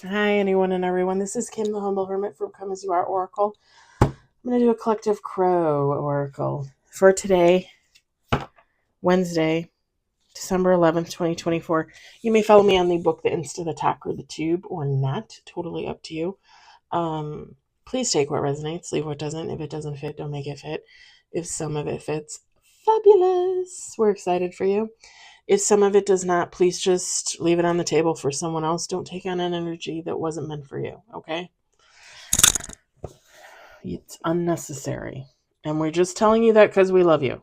Hi, anyone and everyone. This is Kim, the Humble Hermit from Come As You Are Oracle. I'm going to do a collective crow oracle for today, Wednesday, December 11th, 2024. You may follow me on the book, the Insta, the Talk, or the Tube, or not. Totally up to you. Please take what resonates, leave what doesn't. If it doesn't fit, don't make it fit. If some of it fits, fabulous. We're excited for you. If some of it does not, please just leave it on the table for someone else. Don't take on an energy that wasn't meant for you, okay? It's unnecessary. And we're just telling you that because we love you.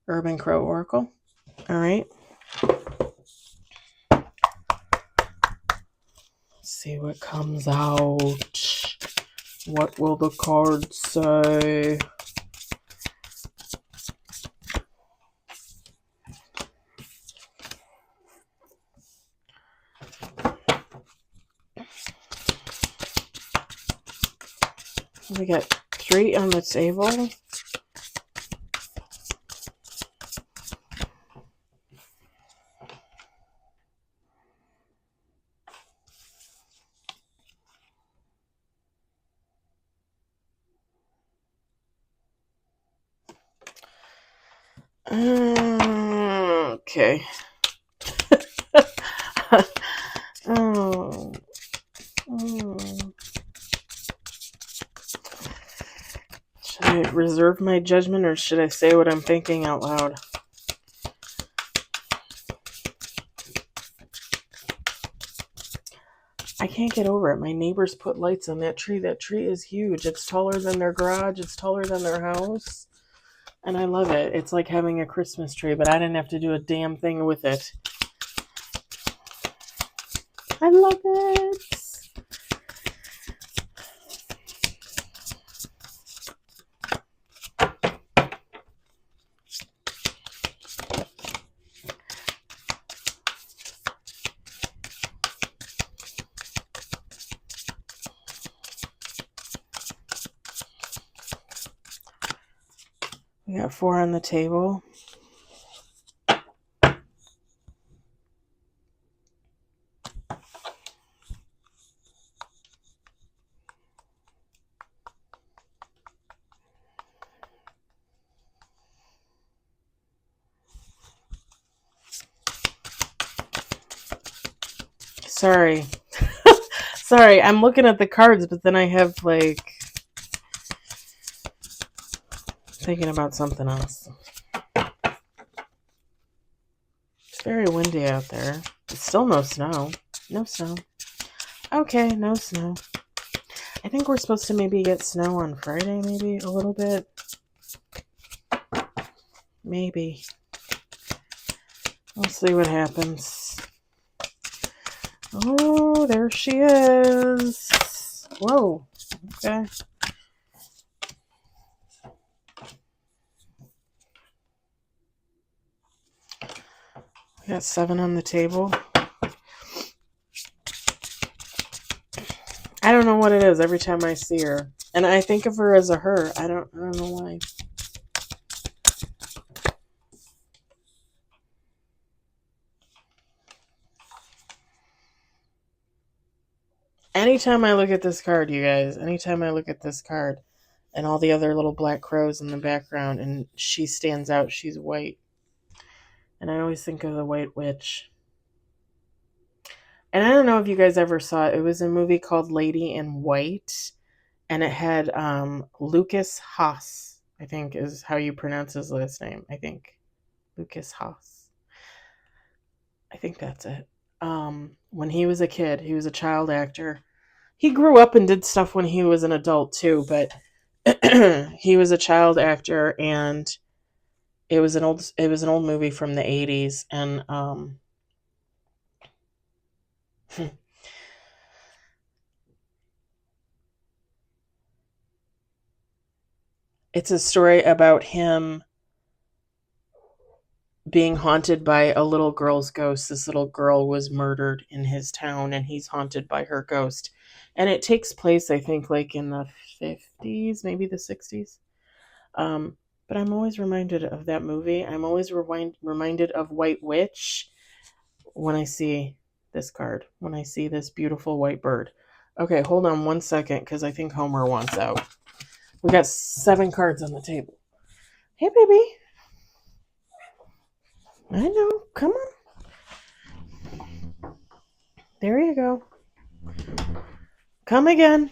Urban Crow Oracle. All right. Let's see what comes out. What will the cards say? We got 3 on the table. Okay. oh. Should I reserve my judgment or should I say what I'm thinking out loud? I can't get over it. My neighbors put lights on that tree. That tree is huge. It's taller than their garage. It's taller than their house. And I love it. It's like having a Christmas tree, but I didn't have to do a damn thing with it. I love it. We got 4 on the table. Sorry. Sorry, I'm looking at the cards, but then I have like thinking about something else. It's very windy out there. It's still no snow. No snow. Okay, no snow. I think we're supposed to maybe get snow on Friday, maybe a little bit. Maybe. We'll see what happens. Oh, there she is. Whoa. Okay. We got 7 on the table. I don't know what it is every time I see her. And I think of her as a her. I don't know why. Anytime I look at this card, you guys, anytime I look at this card and all the other little black crows in the background and she stands out, she's white. And I always think of the White Witch. And I don't know if you guys ever saw it. It was a movie called Lady in White. And it had Lucas Haas, I think is how you pronounce his last name. I think. Lucas Haas. I think that's it. When he was a kid, he was a child actor. He grew up and did stuff when he was an adult too, but he was a child actor, and it was an old movie from the 80s, and it's a story about him being haunted by a little girl's ghost. This little girl was murdered in his town, and he's haunted by her ghost. And it takes place, I think, like in the 50s, maybe the 60s. But I'm always reminded of that movie. I'm always reminded of White Witch when I see this card when I see this beautiful white bird. Okay, hold on one second because I think Homer wants out. We got 7 cards on the table. Hey, baby. I know. Come on. There you go. Come again.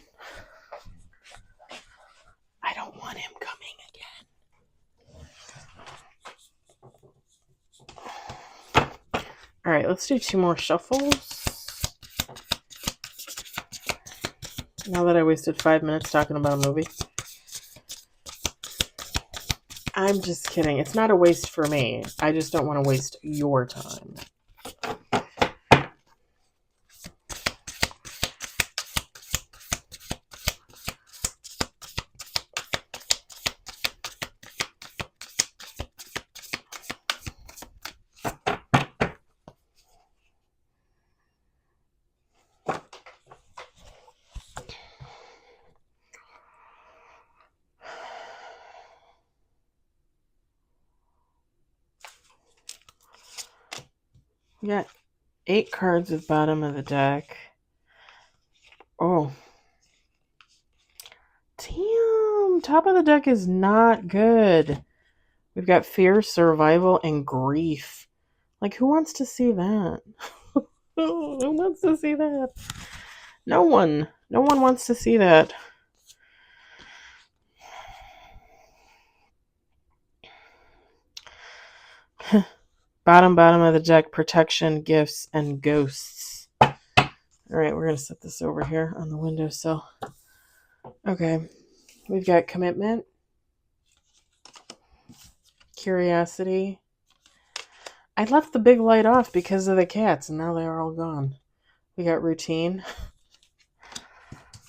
I don't want him coming again. All right, let's do 2 more shuffles. Now that I wasted 5 minutes talking about a movie. I'm just kidding. It's not a waste for me. I just don't want to waste your time. We got 8 cards at the bottom of the deck. Oh. Damn. Top of the deck is not good. We've got fear, survival, and grief. Like, who wants to see that? Who wants to see that? No one. No one wants to see that. Bottom of the deck, protection, gifts, and ghosts. All right, we're going to set this over here on the windowsill. Okay, we've got commitment, curiosity. I left the big light off because of the cats, and now they're all gone. We got routine.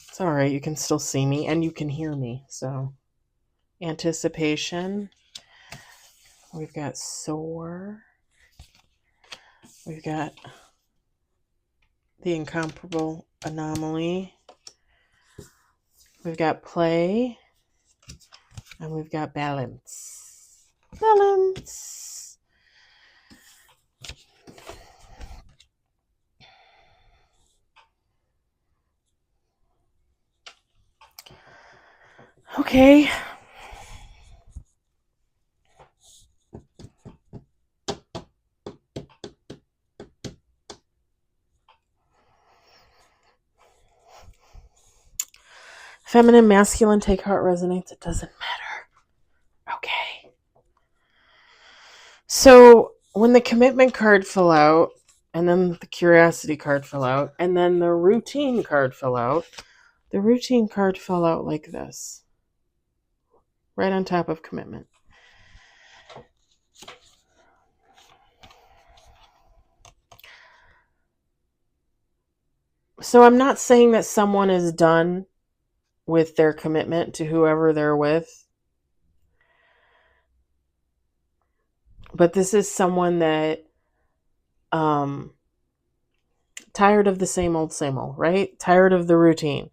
It's all right, you can still see me, and you can hear me, so. Anticipation. We've got soar. We've got the incomparable anomaly. We've got play. And we've got balance. Balance. Okay. Feminine, masculine, take heart resonates. It doesn't matter. Okay. So when the commitment card fell out, and then the curiosity card fell out, and then the routine card fell out, the routine card fell out like this. Right on top of commitment. So I'm not saying that someone is done with their commitment to whoever they're with. But this is someone that tired of the same old, right? Tired of the routine.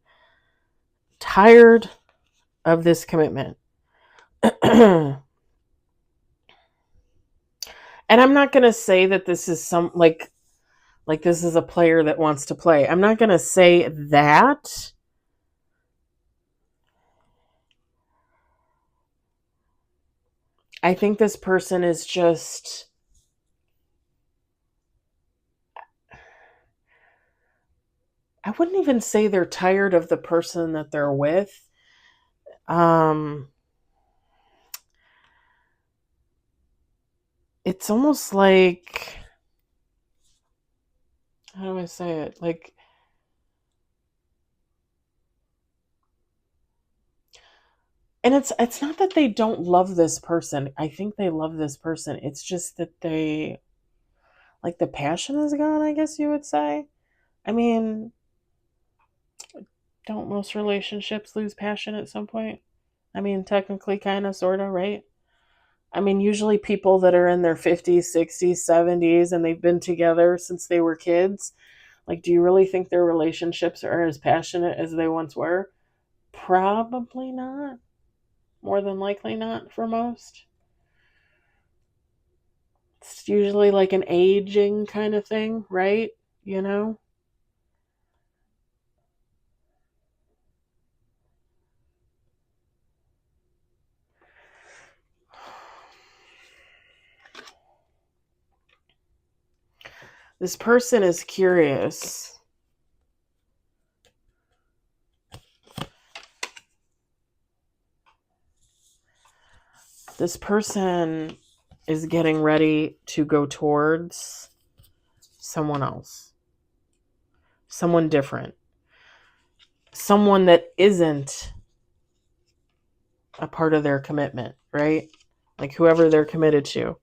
Tired of this commitment. And I'm not going to say that this is some like this is a player that wants to play. I'm not going to say that. I think this person is just I wouldn't even say they're tired of the person that they're with. It's almost like, how do I say it? Like, and it's not that they don't love this person. I think they love this person. It's just that they, like, the passion is gone, I guess you would say. I mean, don't most relationships lose passion at some point? I mean, technically, kind of, sort of, right? I mean, usually people that are in their 50s, 60s, 70s, and they've been together since they were kids, like, do you really think their relationships are as passionate as they once were? Probably not. More than likely not for most. It's usually like an aging kind of thing, right? you know? This person is curious. This person is getting ready to go towards someone else, someone different, someone that isn't a part of their commitment, right? Like whoever they're committed to,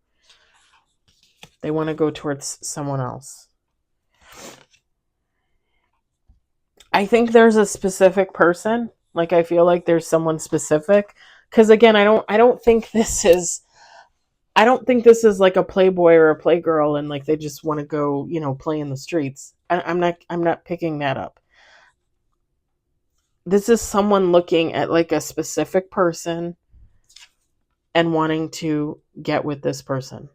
they want to go towards someone else. I think there's a specific person. Like I feel like there's someone specific. Because again, I don't think this is like a playboy or a playgirl and like they just want to go, play in the streets. I'm not picking that up. This is someone looking at like a specific person and wanting to get with this person.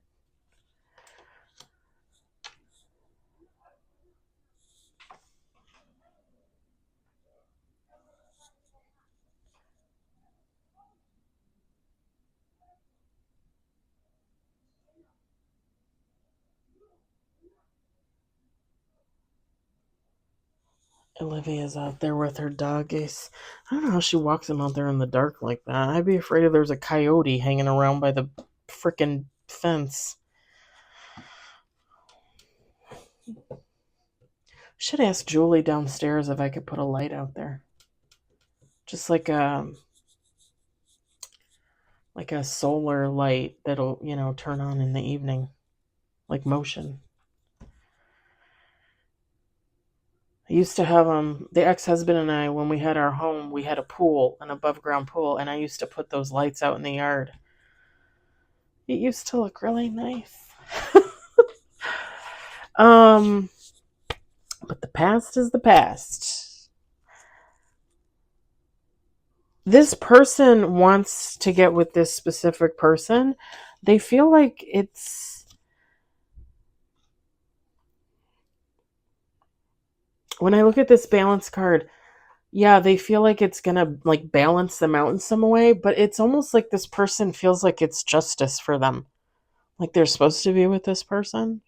Olivia's out there with her doggies. I don't know how she walks them out there in the dark like that. I'd be afraid if there's a coyote hanging around by the frickin' fence. Should ask Julie downstairs if I could put a light out there. Just like a solar light that'll, turn on in the evening. Like motion. I used to have the ex-husband and I, when we had our home, we had a pool, an above ground pool, and I used to put those lights out in the yard. It used to look really nice. But the past is the past. This person wants to get with this specific person. They feel like it's... When I look at this balance card, yeah, they feel like it's going to like balance them out in some way, but it's almost like this person feels like it's justice for them. Like they're supposed to be with this person.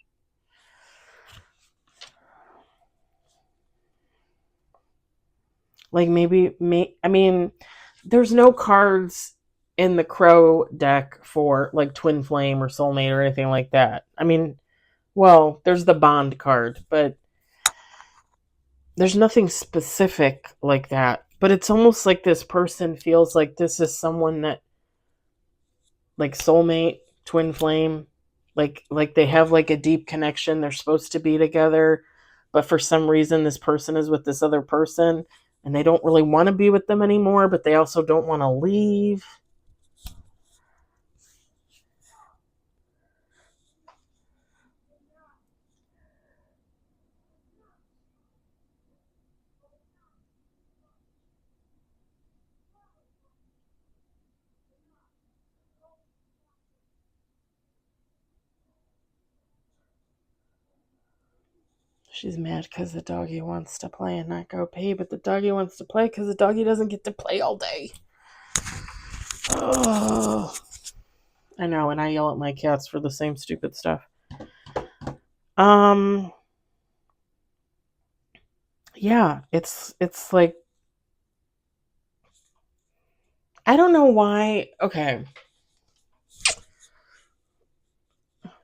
Like there's no cards in the Crow deck for like Twin Flame or Soulmate or anything like that. Well, there's the Bond card, but there's nothing specific like that. But it's almost like this person feels like this is someone that, like Soulmate, Twin Flame, like they have like a deep connection. They're supposed to be together, but for some reason this person is with this other person and they don't really want to be with them anymore, but they also don't want to leave. She's mad because the doggy wants to play and not go pee, but the doggy wants to play because the doggy doesn't get to play all day. Oh, I know, and I yell at my cats for the same stupid stuff. Yeah, it's like, I don't know why. Okay.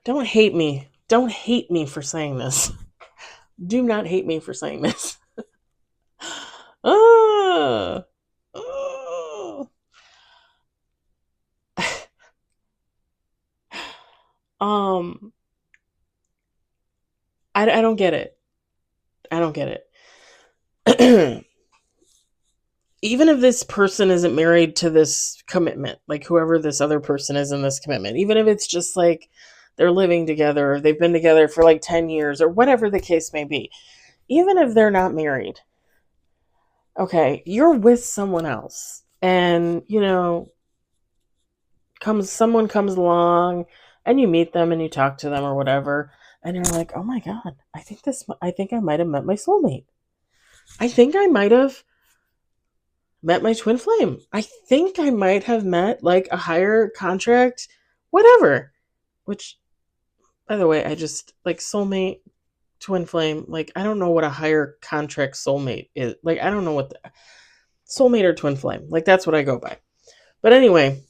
Don't hate me. Don't hate me for saying this. Do not hate me for saying this. Oh. Oh. I don't get it. I don't get it. Even if this person isn't married to this commitment, like whoever this other person is in this commitment, even if it's just like they're living together, or they've been together for like 10 years or whatever the case may be, even if they're not married, okay, you're with someone else and, someone comes along and you meet them and you talk to them or whatever. and you're like, oh my God, I think I might have met my soulmate. I think I might have met my twin flame. I think I might have met like a higher contract, whatever. Which, by the way, I just like soulmate, twin flame. Like, I don't know what a higher contract soulmate is. Like, I don't know what the soulmate or twin flame. Like, that's what I go by. But anyway,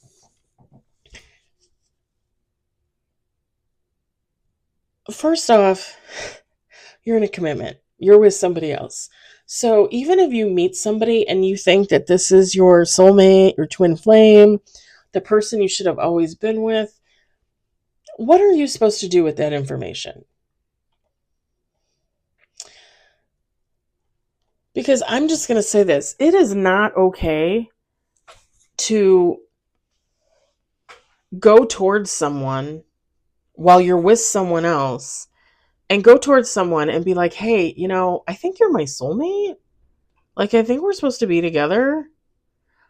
first off, you're in a commitment. You're with somebody else. So even if you meet somebody and you think that this is your soulmate or twin flame, the person you should have always been with, what are you supposed to do with that information? Because I'm just going to say this. It is not okay to go towards someone while you're with someone else and go towards someone and be like, hey, I think you're my soulmate. Like, I think we're supposed to be together.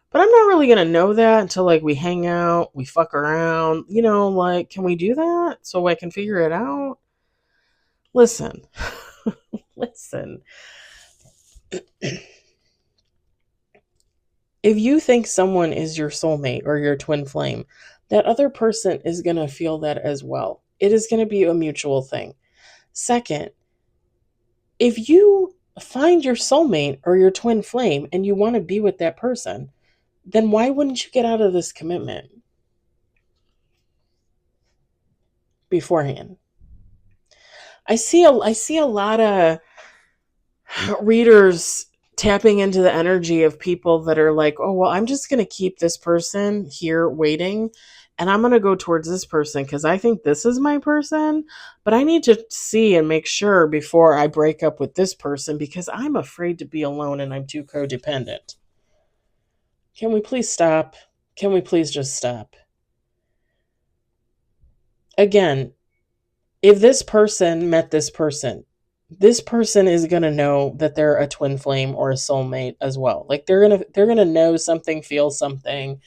But I'm not really going to know that until, like, we hang out, we fuck around. Like, can we do that so I can figure it out? Listen. Listen. If you think someone is your soulmate or your twin flame, that other person is going to feel that as well. It is going to be a mutual thing. Second, if you find your soulmate or your twin flame and you want to be with that person, then why wouldn't you get out of this commitment beforehand? I see a lot of readers tapping into the energy of people that are like, oh, well, I'm just going to keep this person here waiting and I'm going to go towards this person because I think this is my person, but I need to see and make sure before I break up with this person because I'm afraid to be alone and I'm too codependent. Can we please stop? Can we please just stop? Again, if this person met this person is going to know that they're a twin flame or a soulmate as well. Like they're going to know something, feel something.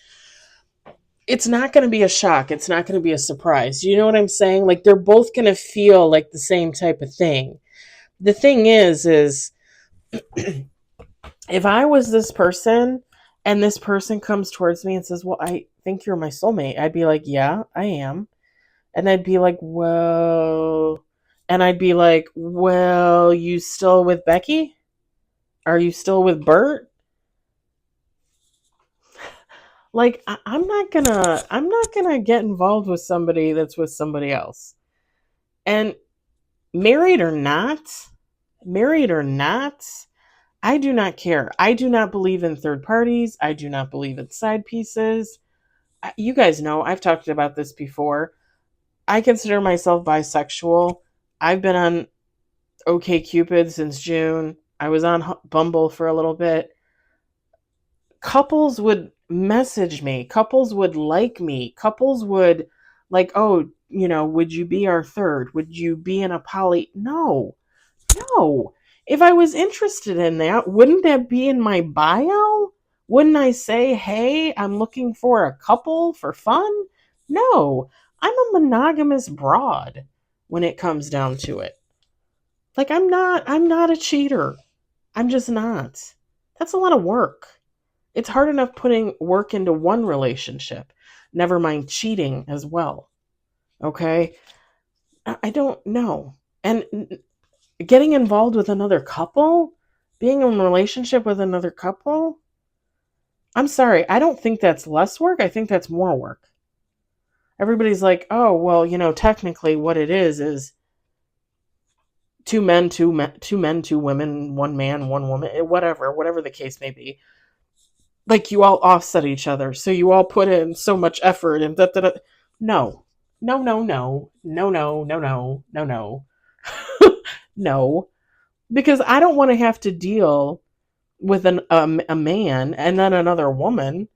It's not going to be a shock. It's not going to be a surprise. You know what I'm saying? Like they're both going to feel like the same type of thing. The thing is if I was this person and this person comes towards me and says, "Well, I think you're my soulmate." I'd be like, "Yeah, I am." And I'd be like, "Well," and I'd be like, "Well, you still with Becky? Are you still with Bert?" Like I'm not gonna get involved with somebody that's with somebody else. And married or not, married or not, I do not care. I do not believe in third parties. I do not believe in side pieces. You guys know I've talked about this before. I consider myself bisexual. I've been on OkCupid since June. I was on Bumble for a little bit. Couples would message me. Couples would like me. Couples would like, oh, would you be our third? Would you be in a poly? No, no. If I was interested in that, wouldn't that be in my bio? Wouldn't I say, hey, I'm looking for a couple for fun? No, I'm a monogamous broad when it comes down to it. Like I'm not a cheater. I'm just not. That's a lot of work. It's hard enough putting work into one relationship, never mind cheating as well. Okay? I don't know. And getting involved with another couple, being in a relationship with another couple, I'm sorry, I don't think that's less work. I think that's more work. Everybody's like, oh, well, technically what it is two men, two women, one man, one woman, whatever the case may be. Like you all offset each other, so you all put in so much effort and da da da. No, no, no, no, no, no, no, no, no, no, no, because I don't want to have to deal with a man and then another woman.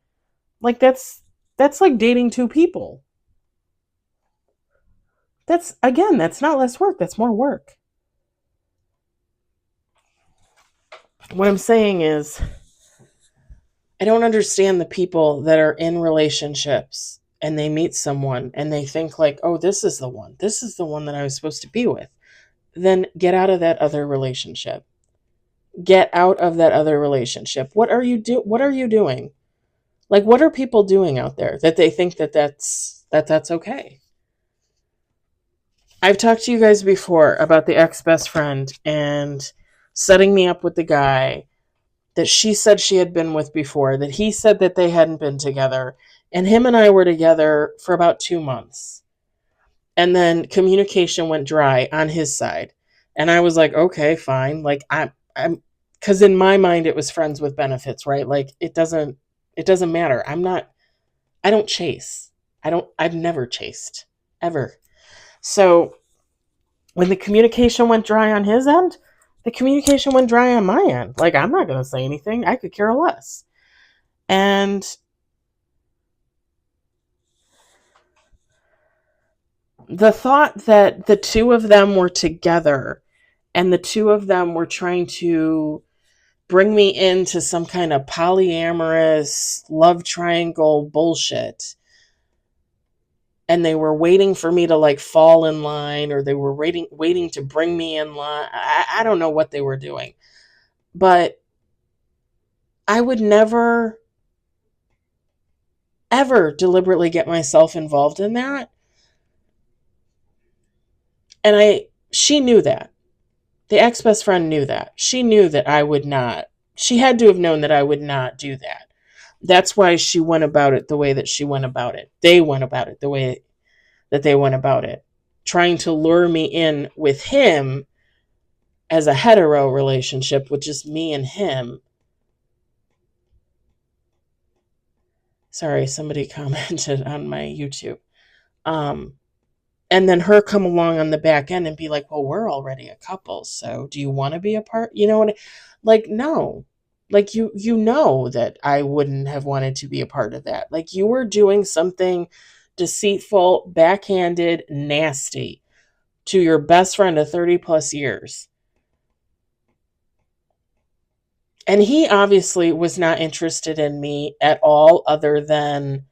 Like that's like dating two people. That's not less work. That's more work. What I'm saying is, I don't understand the people that are in relationships and they meet someone and they think like, oh, this is the one. This is the one that I was supposed to be with. Then get out of that other relationship. Get out of that other relationship. What are you doing? Like, what are people doing out there that they think that's okay? I've talked to you guys before about the ex-best friend and setting me up with the guy that she said she had been with before, that he said that they hadn't been together. And him and I were together for about 2 months. And then communication went dry on his side. And I was like, okay, fine. Like I'm because in my mind it was friends with benefits, right? Like it doesn't matter. I don't chase. I've never chased. Ever. So when the communication went dry on his end, the communication went dry on my end. Like, I'm not going to say anything. I could care less. And the thought that the two of them were together and the two of them were trying to bring me into some kind of polyamorous love triangle bullshit, and they were waiting for me to like fall in line, or they were waiting to bring me in line. I don't know what they were doing, but I would never ever deliberately get myself involved in that. And she knew that. The ex-best friend knew that. She knew that I would not. She had to have known that I would not do that. That's why she went about it the way that she went about it. They went about it the way that they went about it, trying to lure me in with him as a hetero relationship with just me and him. Sorry, somebody commented on my YouTube. And then her come along on the back end and be like, well, we're already a couple, so do you want to be a part? You know what? Like, no. Like, you know that I wouldn't have wanted to be a part of that. Like, you were doing something deceitful, backhanded, nasty to your best friend of 30 plus years. And he obviously was not interested in me at all, other than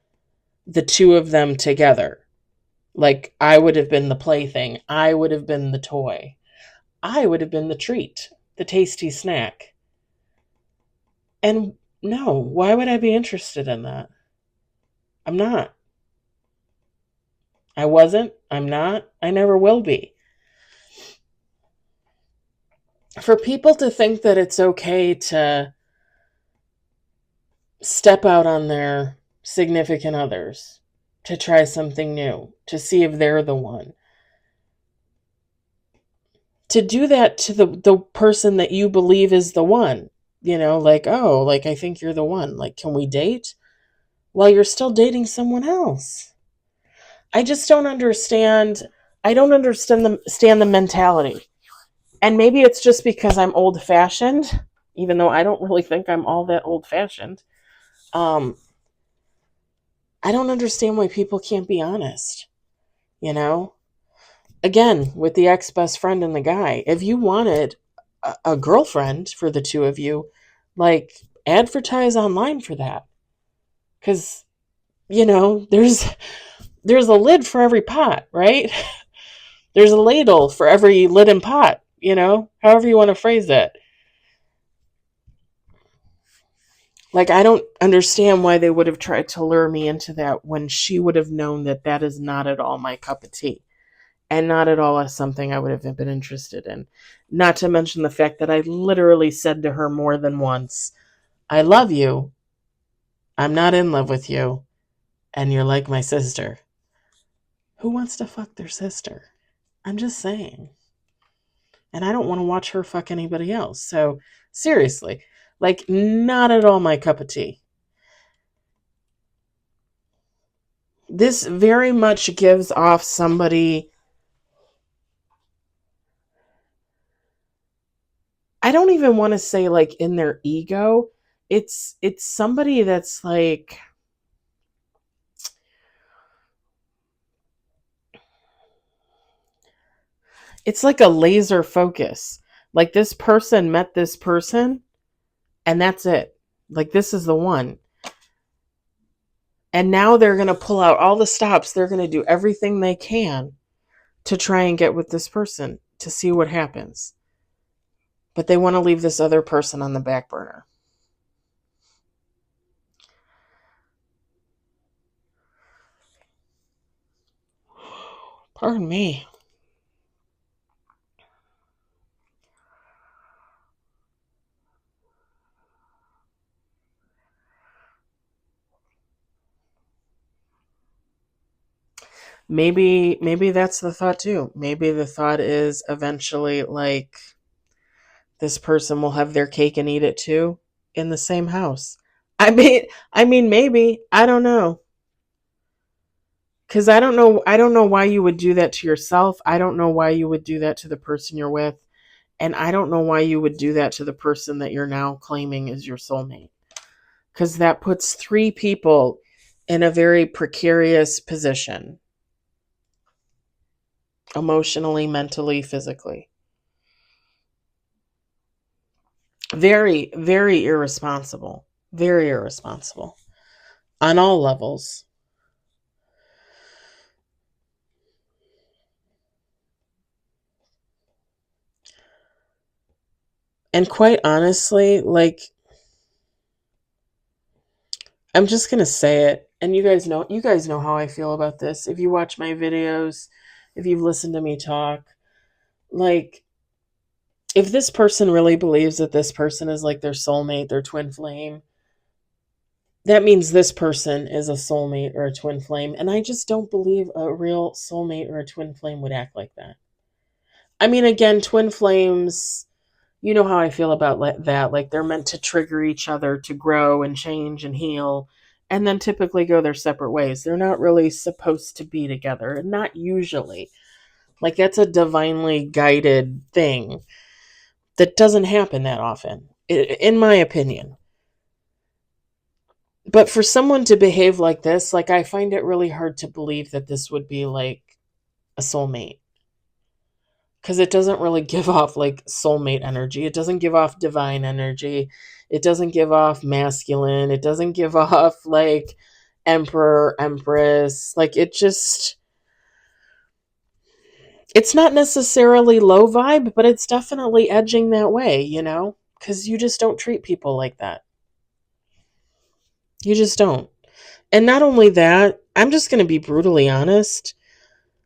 the two of them together. Like, I would have been the plaything. I would have been the toy. I would have been the treat, the tasty snack. And no, why would I be interested in that? I'm not. I wasn't. I'm not. I never will be. For people to think that it's okay to step out on their significant others, to try something new, to see if they're the one, to do that to the person that you believe is the one, like, oh, like, I think you're the one. Like, can we date? While you're still dating someone else. I just don't understand. I don't understand the mentality. And maybe it's just because I'm old fashioned, even though I don't really think I'm all that old fashioned. I don't understand why people can't be honest. Again, with the ex-best friend and the guy, if you wanted a girlfriend for the two of you, like, advertise online for that. Because, there's a lid for every pot, right? There's a ladle for every lid and pot, however you want to phrase it. Like, I don't understand why they would have tried to lure me into that when she would have known that that is not at all my cup of tea. And not at all as something I would have been interested in. Not to mention the fact that I literally said to her more than once, I love you. I'm not in love with you. And you're like my sister. Who wants to fuck their sister? I'm just saying. And I don't want to watch her fuck anybody else. So, seriously, like, not at all my cup of tea. This very much gives off somebody, I don't even want to say like in their ego. It's somebody that's like, it's like a laser focus. Like, this person met this person and that's it. Like, this is the one. And now they're going to pull out all the stops. They're going to do everything they can to try and get with this person to see what happens. But they want to leave this other person on the back burner. Pardon me. Maybe that's the thought too. Maybe the thought is eventually like this person will have their cake and eat it too in the same house. I mean maybe, I don't know. Cuz I don't know why you would do that to yourself. I don't know why you would do that to the person you're with, and I don't know why you would do that to the person that you're now claiming is your soulmate. Cuz that puts three people in a very precarious position, emotionally, mentally, physically. Very, very irresponsible. Very irresponsible on all levels. And quite honestly, like, I'm just going to say it. And you guys know how I feel about this. If you watch my videos, if you've listened to me talk, like, if this person really believes that this person is like their soulmate, their twin flame, that means this person is a soulmate or a twin flame. And I just don't believe a real soulmate or a twin flame would act like that. I mean, again, twin flames, you know how I feel about that. Like, they're meant to trigger each other to grow and change and heal, and then typically go their separate ways. They're not really supposed to be together, not usually. Like, that's a divinely guided thing that doesn't happen that often, in my opinion. But for someone to behave like this, like, I find it really hard to believe that this would be like a soulmate, because it doesn't really give off like soulmate energy. It doesn't give off divine energy. It doesn't give off masculine. It doesn't give off like emperor, empress. Like, it's not necessarily low vibe, but it's definitely edging that way, because you just don't treat people like that. You just don't. And not only that, I'm just going to be brutally honest.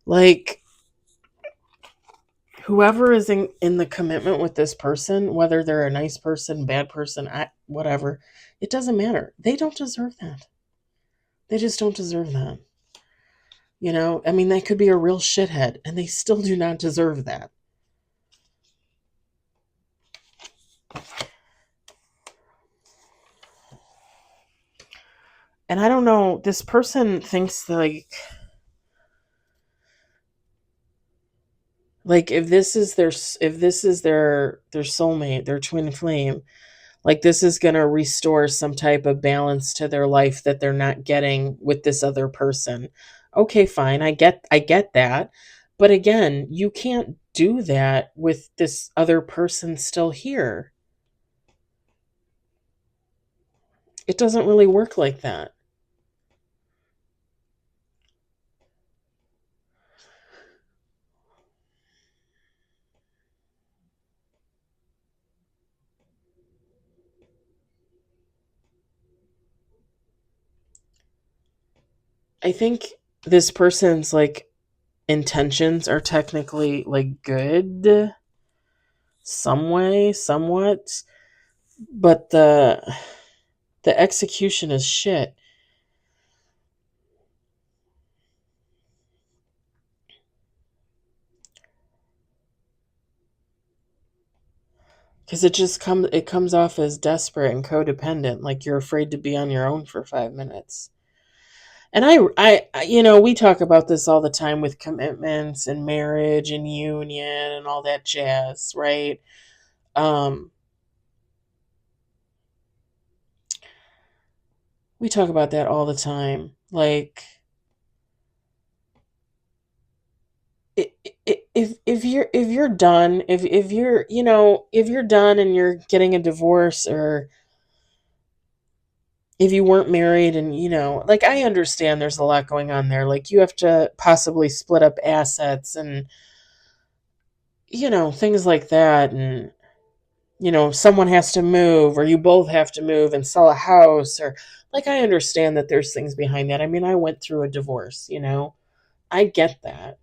Like, whoever is in the commitment with this person, whether they're a nice person, bad person, whatever, it doesn't matter. They don't deserve that. They just don't deserve that. I mean, they could be a real shithead and they still do not deserve that. And I don't know, this person thinks like if this is their soulmate, their twin flame, like, this is going to restore some type of balance to their life that they're not getting with this other person. Okay, fine. I get that. But again, you can't do that with this other person still here. It doesn't really work like that. I think this person's like intentions are technically like good some way, somewhat, but the execution is shit. Because it comes off as desperate and codependent, like you're afraid to be on your own for 5 minutes. And we talk about this all the time with commitments and marriage and union and all that jazz, right? um we talk about that all the time. Like, if you're done, if you're done and you're getting a divorce, or if you weren't married and, like, I understand there's a lot going on there. Like, you have to possibly split up assets and, things like that. And, someone has to move or you both have to move and sell a house or, like, I understand that there's things behind that. I mean, I went through a divorce, I get that.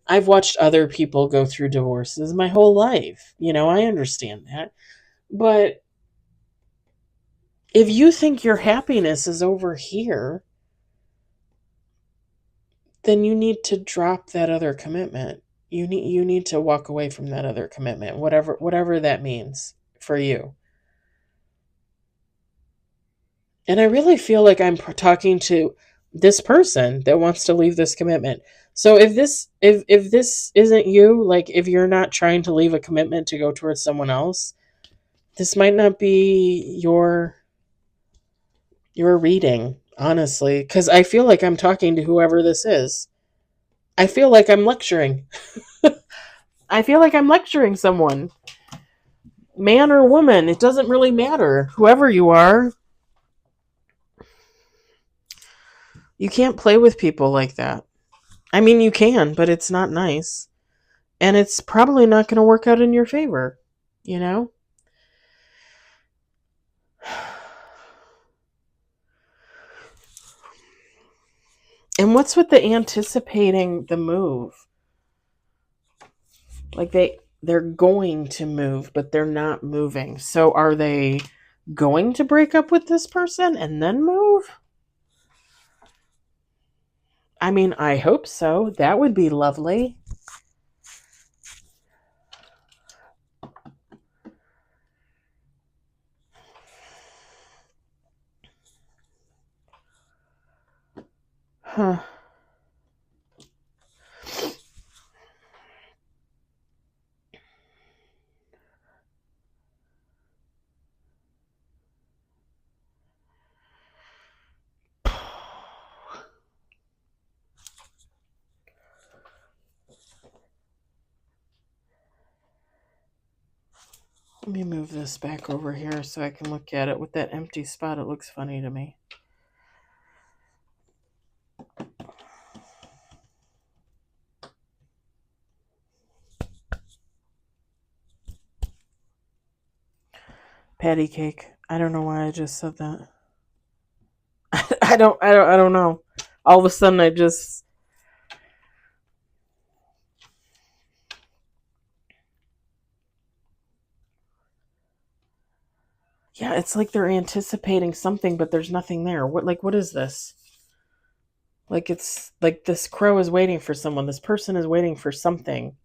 I've watched other people go through divorces my whole life. I understand that. But if you think your happiness is over here, then you need to drop that other commitment. You need to walk away from that other commitment, whatever that means for you. And I really feel like I'm talking to this person that wants to leave this commitment. So if this isn't you, like if you're not trying to leave a commitment to go towards someone else, this might not be your reading, honestly, cuz I feel like I'm talking to whoever this is. I feel like I'm lecturing. I feel like I'm lecturing someone. Man or woman, it doesn't really matter. Whoever you are, you can't play with people like that. I mean, you can, but it's not nice. And it's probably not going to work out in your favor, you know? And what's with the anticipating the move? Like they're going to move, but they're not moving. So are they going to break up with this person and then move? I mean, I hope so. That would be lovely. Huh. Let me move this back over here so I can look at it. With that empty spot, it looks funny to me. Patty cake. I don't know why I just said that. I don't know. All of a sudden I just, yeah, it's like they're anticipating something but there's nothing there. What is this? Like it's like this crow is waiting for someone. This person is waiting for something.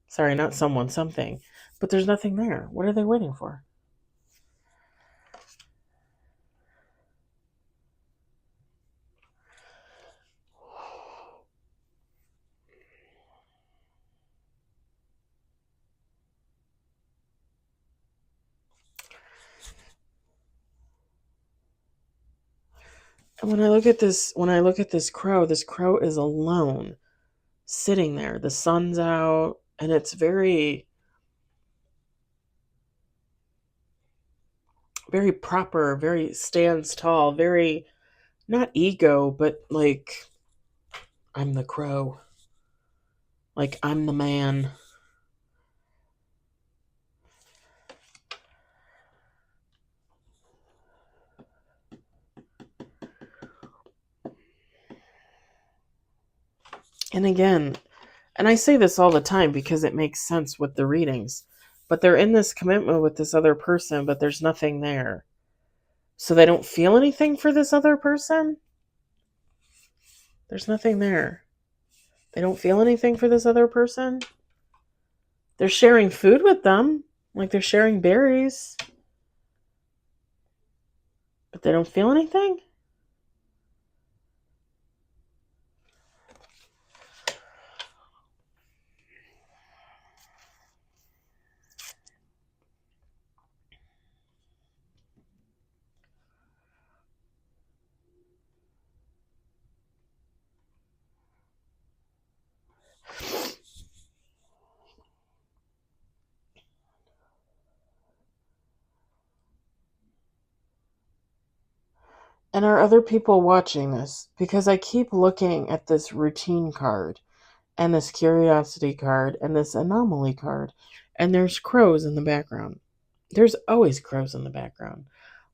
Sorry, not someone, something. But there's nothing there. What are they waiting for? And when I look at this crow is alone, sitting there. The sun's out, and it's very, very proper, very stands tall, very not ego, but like I'm the crow. Like I'm the man. And again, and I say this all the time because it makes sense with the readings. But they're in this commitment with this other person, but there's nothing there. So they don't feel anything for this other person? There's nothing there. They don't feel anything for this other person? They're sharing food with them, like they're sharing berries, but they don't feel anything? And are other people watching this? Because I keep looking at this routine card and this curiosity card and this anomaly card, and there's crows in the background. There's always crows in the background.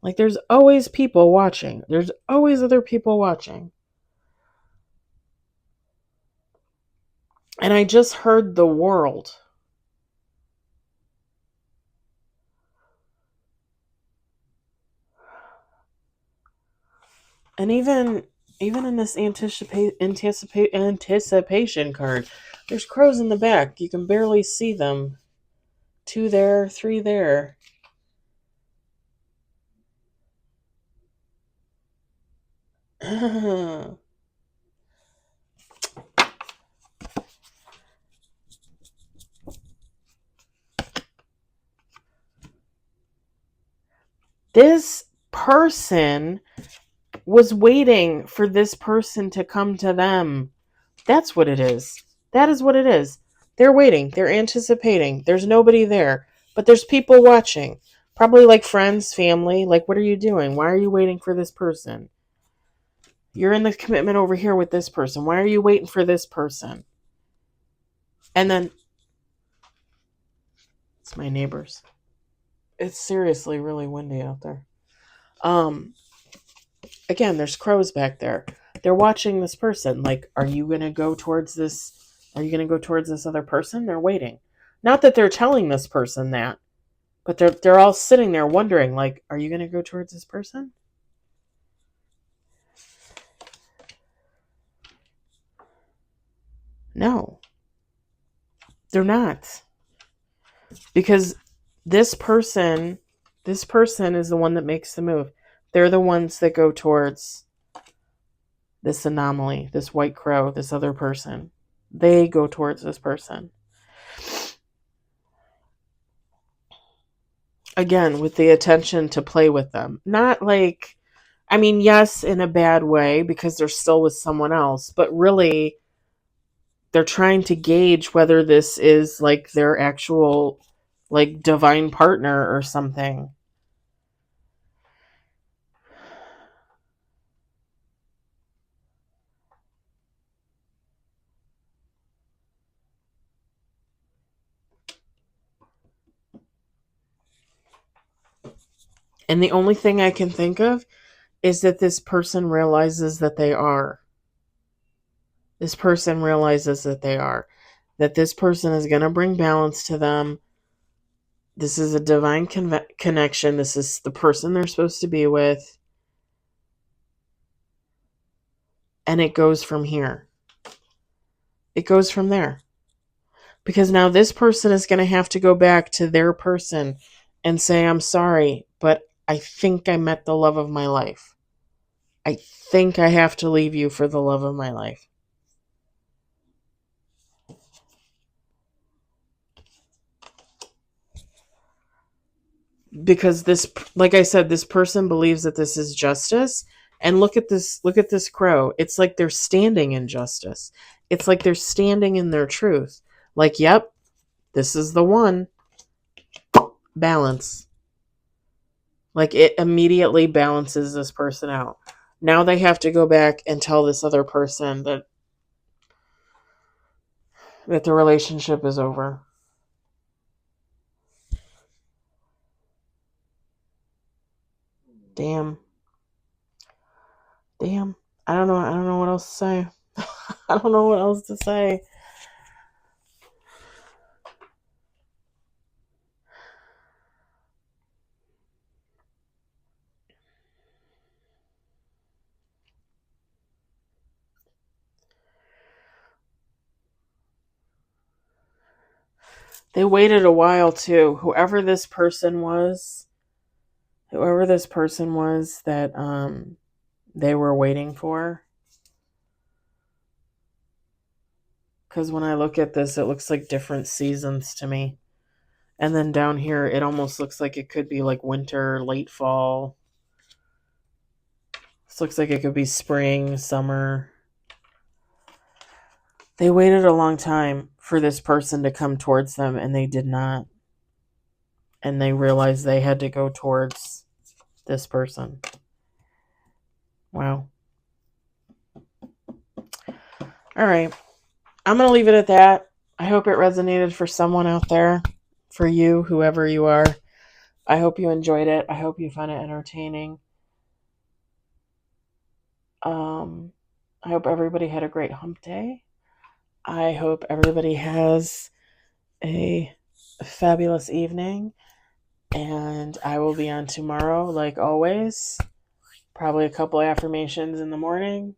Like, there's always people watching. There's always other people watching. And I just heard the world. And even in this anticipation card, there's crows in the back. You can barely see them. 2 there, 3 there. This person was waiting for this person to come to them. That's what it is. That is what it is. They're waiting. They're anticipating. There's nobody there, but there's people watching. Probably like friends, family. Like, what are you doing? Why are you waiting for this person? You're in the commitment over here with this person. Why are you waiting for this person? And then, it's my neighbors. It's seriously really windy out there. Again, there's crows back there. They're watching this person. Like, are you going to go towards this? Are you going to go towards this other person? They're waiting. Not that they're telling this person that, but they're all sitting there wondering, like, are you going to go towards this person? No. They're not. Because this person is the one that makes the move. They're the ones that go towards this anomaly, this white crow, this other person. They go towards this person. Again, with the attention to play with them. Not like, I mean, yes, in a bad way, because they're still with someone else, but really, they're trying to gauge whether this is like their actual, like, divine partner or something. And the only thing I can think of is that this person realizes that they are. This person realizes that they are. That this person is going to bring balance to them. This is a divine connection. This is the person they're supposed to be with. And it goes from here. It goes from there. Because now this person is going to have to go back to their person and say, I'm sorry, but I think I met the love of my life. I think I have to leave you for the love of my life. Because this, like I said, this person believes that this is justice. And look at this crow. It's like they're standing in justice. It's like they're standing in their truth. Like, yep, this is the one. Balance. Like, it immediately balances this person out. Now they have to go back and tell this other person that the relationship is over. Damn. I don't know what else to say. I don't know what else to say. They waited a while too. Whoever this person was that they were waiting for. Because when I look at this, it looks like different seasons to me. And then down here, it almost looks like it could be like winter, late fall. This looks like it could be spring, summer. They waited a long time for this person to come towards them, and they did not. And they realized they had to go towards this person. Wow. All right. I'm going to leave it at that. I hope it resonated for someone out there, for you, whoever you are. I hope you enjoyed it. I hope you found it entertaining. I hope everybody had a great hump day. I hope everybody has a fabulous evening. And I will be on tomorrow, like always. Probably a couple affirmations in the morning,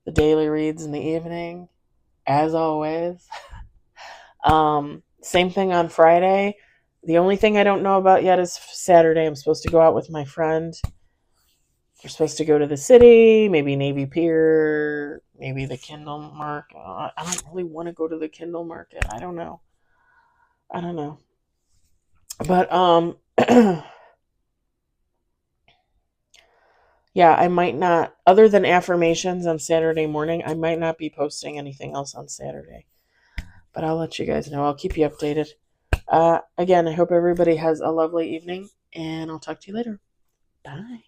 the daily reads in the evening, as always. Same thing on Friday. The only thing I don't know about yet is Saturday. I'm supposed to go out with my friend. We're supposed to go to the city, maybe Navy Pier, maybe the Kindle Market. I don't really want to go to the Kindle Market. I don't know. But yeah, I might not, other than affirmations on Saturday morning, I might not be posting anything else on Saturday. But I'll let you guys know. I'll keep you updated. Again, I hope everybody has a lovely evening, and I'll talk to you later. Bye.